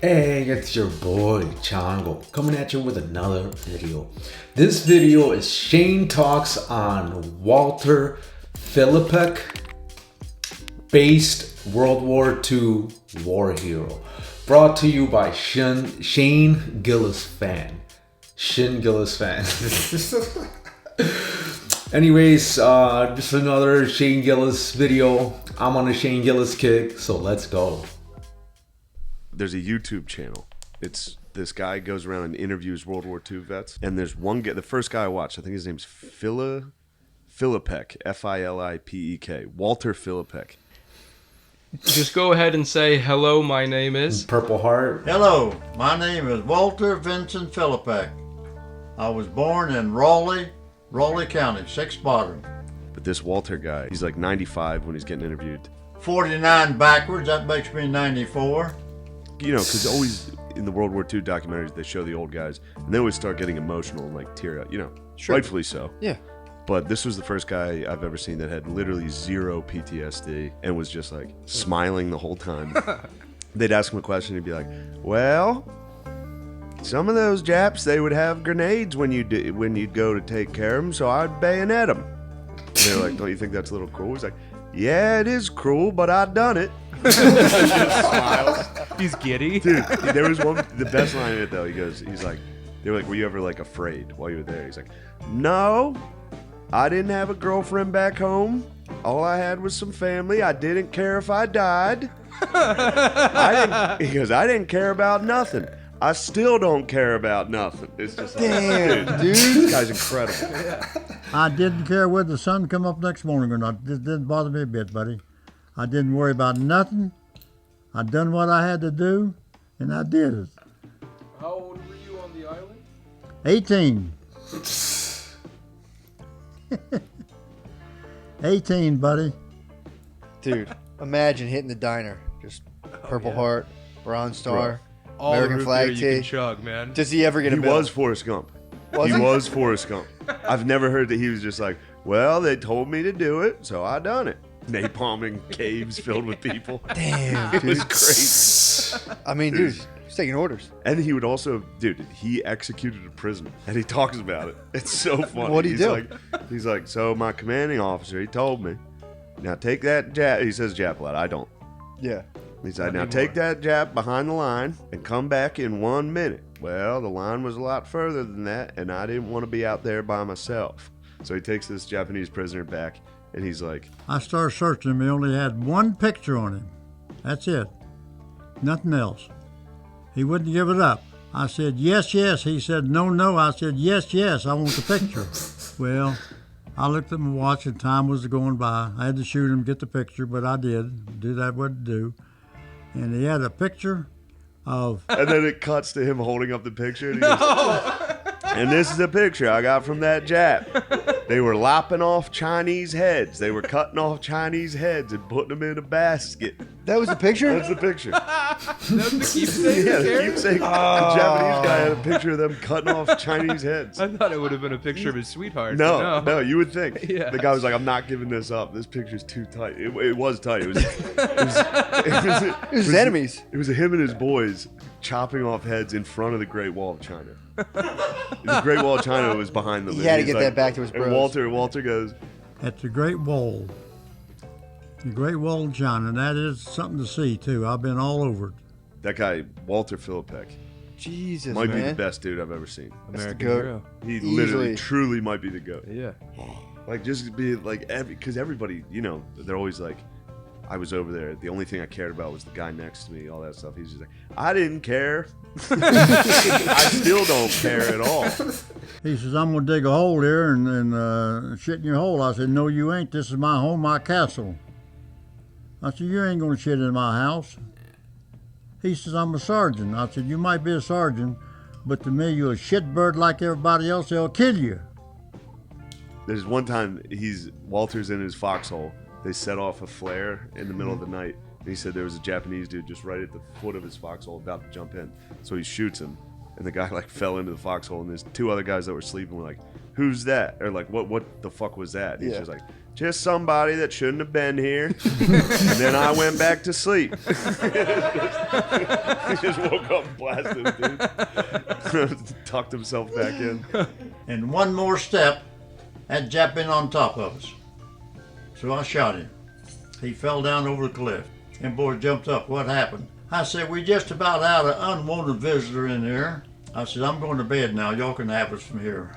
Hey, it's your boy Chongo coming at you with another video. This video is Shane talks on Walter Philippek based World War II war hero. Brought to you by Shane Gillis fan. Shane Gillis fan. Anyways, just another Shane Gillis video. I'm on a Shane Gillis kick, so let's go. There's a YouTube channel. It's this guy goes around and interviews World War II vets. And there's one guy, the first guy I watched, I think his name's Philippek, Filipek, Walter Philippek. Just go ahead and say, hello, my name is... Purple Heart. Hello, my name is Walter Vincent Philippek. I was born in Raleigh County, 6th Bottom. But this Walter guy, he's like 95 when he's getting interviewed. 49 backwards, that makes me 94. You know, because always in the World War II documentaries, they show the old guys, and they always start getting emotional and like tear up, you know, Sure. rightfully so. Yeah. But this was the first guy I've ever seen that had literally zero PTSD and was just like smiling the whole time. They'd ask him a question, he'd be like, well, some of those Japs, they would have grenades when you'd go to take care of them, so I'd bayonet them. And they're like, don't you think that's a little cruel? He's like, yeah, it is cruel, but I done it. Smiles. He's giddy. Dude, there was the best line in it though. He's like, they were like, were you ever like afraid while you were there? He's like, no, I didn't have a girlfriend back home. All I had was some family. I didn't care if I died. He goes, I didn't care about nothing. I still don't care about nothing. It's just like, Damn, dude. This guy's incredible. I didn't care whether the sun come up next morning or not. This didn't bother me a bit, buddy. I didn't worry about nothing. I done what I had to do, and I did it. How old were you on the island? 18. 18, buddy. Dude, imagine hitting the diner. Just Purple Heart, Bronze Star, All American the root flag beer you can tee. chug, man. Does he ever get a He medal? was Forrest Gump. Was He he? was Forrest Gump. I've never heard that he was just like, well, they told me to do it, so I done it. Napalming caves filled with people. Damn, It dude. was crazy. I mean, dude, he's taking orders. And he would also, dude, he executed a prisoner, and he talks about it. It's so funny. What'd he do? He's like, so my commanding officer, he told me, now take that Jap. He says Jap a lot. I don't. Yeah. He said, now take that Jap behind the line and come back in 1 minute. Well, the line was a lot further than that, and I didn't want to be out there by myself. So he takes this Japanese prisoner back, and he's like, I started searching him. He only had one picture on him. That's it. Nothing else. He wouldn't give it up. I said, yes, yes. He said, no, no. I said, yes, yes. I want the picture. Well, I looked at my watch and time was going by. I had to shoot him, get the picture, but I did. Do that, what to do. And he had a picture of... and then it cuts to him holding up the picture. And, he goes, and this is a picture I got from that Jap. They were lopping off Chinese heads. They were cutting off Chinese heads and putting them in a basket. That was the picture? That's the picture. That's the keepsake. Yeah, the keepsake. The Japanese guy had a picture of them cutting off Chinese heads. I thought it would have been a picture of his sweetheart. No, you would think. Yeah. The guy was like, I'm not giving this up. This picture's too tight. It was tight. It was His enemies. It was him and his boys chopping off heads in front of the Great Wall of China. The Great Wall of China was behind them. He had to He's get that back to his And bros. Walter goes, at the Great Wall. The Great Wall of China. And that is something to see, too. I've been all over it. that guy, Walter Philippek, Jesus, might man. be the best dude I've ever seen. American goat. hero. He Easily. literally, truly might be the GOAT. Yeah. Like, just be like, because everybody, you know, they're always like, I was over there. The only thing I cared about was the guy next to me, all that stuff. He's just like, I didn't care. I still don't care at all. He says, I'm going to dig a hole here and shit in your hole. I said, no, you ain't. This is my home, my castle. I said, you ain't going to shit in my house. He says, I'm a sergeant. I said, you might be a sergeant, but to me, you're a shitbird like everybody else. They'll kill you. There's one time Walter's in his foxhole. They set off a flare in the middle of the night. And he said there was a Japanese dude just right at the foot of his foxhole about to jump in. So he shoots him. And the guy like fell into the foxhole. And there's two other guys that were sleeping were like, who's that? Or like, what the fuck was that? And he's Yeah. just like, just somebody that shouldn't have been here. And then I went back to sleep. He just woke up blasted, dude. Tucked himself back in. And one more step, that Jap been on top of us. So I shot him. He fell down over the cliff. And boy jumped up. What happened? I said, we just about had an unwanted visitor in there. I said, I'm going to bed now. Y'all can have us from here.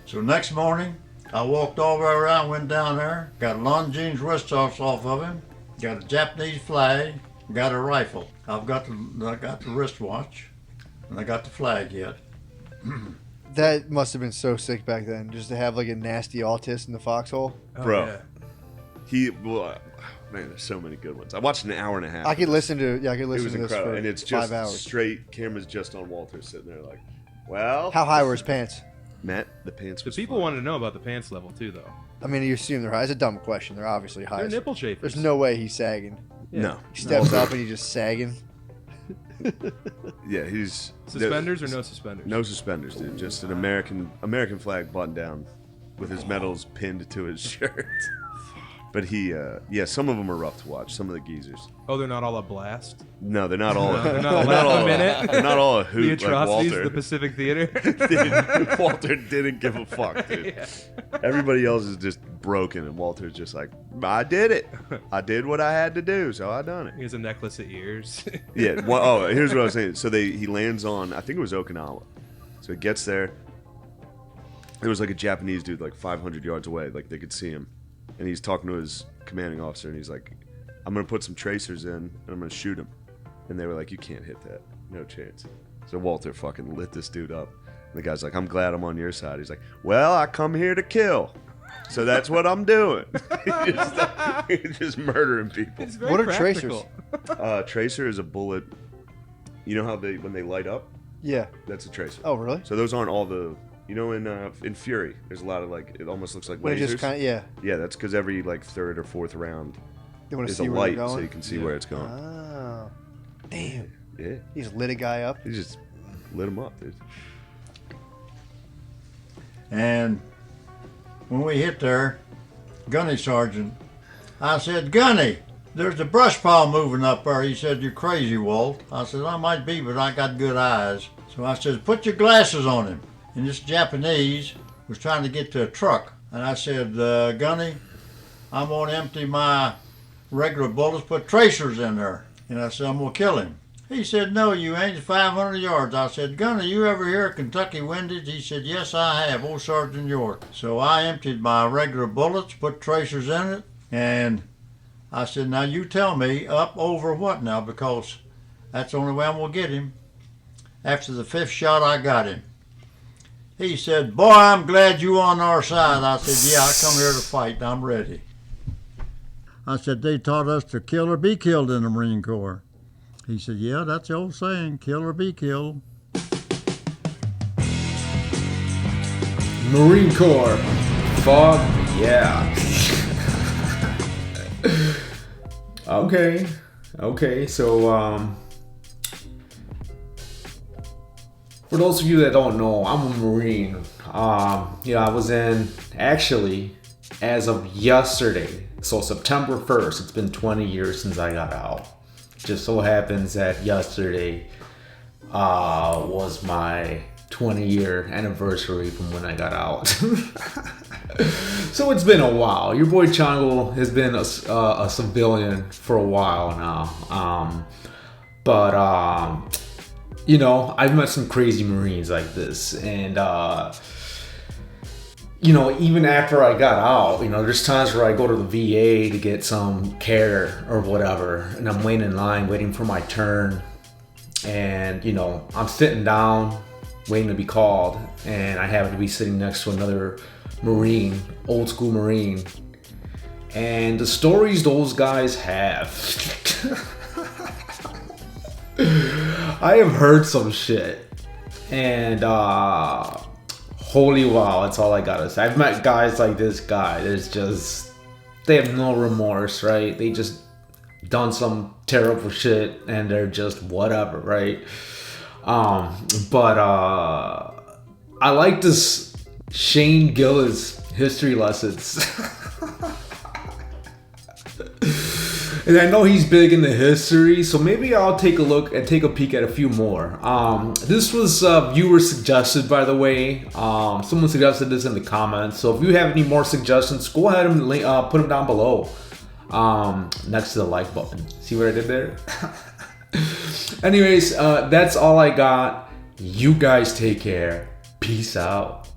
So next morning, I walked all the way around, went down there, got Longines wrist-offs off of him, got a Japanese flag, got a rifle. I got the wristwatch, and I got the flag yet. That must have been so sick back then, just to have like a nasty autist in the foxhole. Bro. Yeah. Man, there's so many good ones. I watched an hour and a half. I could listen to It was to this incredible. for And it's 5 just hours. straight cameras just on Walter sitting there like, well. How high were his pants? Matt, the pants The was people fun. wanted to know about the pants level too, though. I mean, you assume they're high. It's a dumb question. They're obviously high. They're nipple chafers. There's no way he's sagging. No. He steps up and he's just sagging. Yeah, he's... Suspenders or no suspenders? No suspenders, dude. Just an American flag button down with his medals pinned to his shirt. But some of them are rough to watch. Some of the geezers. Oh, they're not all a blast. No, they're not all. They're not all a minute. They're not all a The hoot like atrocities of Walter. the Pacific Theater. Dude, Walter didn't give a fuck, dude. Yeah. Everybody else is just broken, and Walter's just like, I did it. I did what I had to do, so I done it. He has a necklace of ears. Yeah. Well, here's what I was saying. So he lands on, I think it was Okinawa. So he gets there. There was like a Japanese dude like 500 yards away, like they could see him, and he's talking to his commanding officer, and he's like, I'm gonna put some tracers in, and I'm gonna shoot him. And they were like, you can't hit that, no chance. So Walter fucking lit this dude up. And the guy's like, I'm glad I'm on your side. He's like, well, I come here to kill, so that's what I'm doing. He's just murdering people. It's very What are practical. Tracer is a bullet. You know how when they light up, Yeah. that's a tracer. Oh, really? So those aren't all the, you know, in Fury, there's a lot of like, it almost looks like When it lasers. just kind of, yeah. Yeah, that's because every like third or fourth round They want to is see a where light, they're so going. you can see where it's going. Oh. Damn. Yeah, He just lit a guy up. he just lit him up, dude. And when we hit there, Gunny Sergeant, I said, Gunny, there's a brush pile moving up there. He said, you're crazy, Walt. I said, I might be, but I got good eyes. So I said, put your glasses on him. And this Japanese was trying to get to a truck. And I said, Gunny, I'm going to empty my regular bullets, put tracers in there. And I said, I'm going to kill him. He said, no, you ain't 500 yards. I said, Gunny, you ever hear of Kentucky windage? He said, yes, I have, old Sergeant York. So I emptied my regular bullets, put tracers in it, and I said, now you tell me up over what now, because that's the only way I'm going to get him. After the 5th shot, I got him. He said, boy, I'm glad you on our side. I said, yeah, I come here to fight, and I'm ready. I said, they taught us to kill or be killed in the Marine Corps. He said, yeah, that's the old saying, kill or be killed. Marine Corps. Fuck yeah. Okay, so for those of you that don't know, I'm a Marine. I was in, actually, as of yesterday, so September 1st, it's been 20 years since I got out. Just so happens that yesterday was my 20-year anniversary from when I got out. So it's been a while. Your boy Chango has been a civilian for a while now. But I've met some crazy Marines like this, and even after I got out, there's times where I go to the VA to get some care or whatever, and I'm waiting in line, waiting for my turn, and I'm sitting down, waiting to be called, and I happen to be sitting next to another Marine, old school Marine, and the stories those guys have. I have heard some shit, and holy wow, that's all I gotta say. I've met guys like this guy. They have no remorse, right? They just done some terrible shit, and they're just whatever, right? But I like this Shane Gillis history lessons. And I know he's big into history, so maybe I'll take a look and take a peek at a few more. This was viewer suggested, by the way. Someone suggested this in the comments, so if you have any more suggestions, go ahead and put them down below, next to the like button. See what I did there? Anyways, that's all I got. You guys take care. Peace out.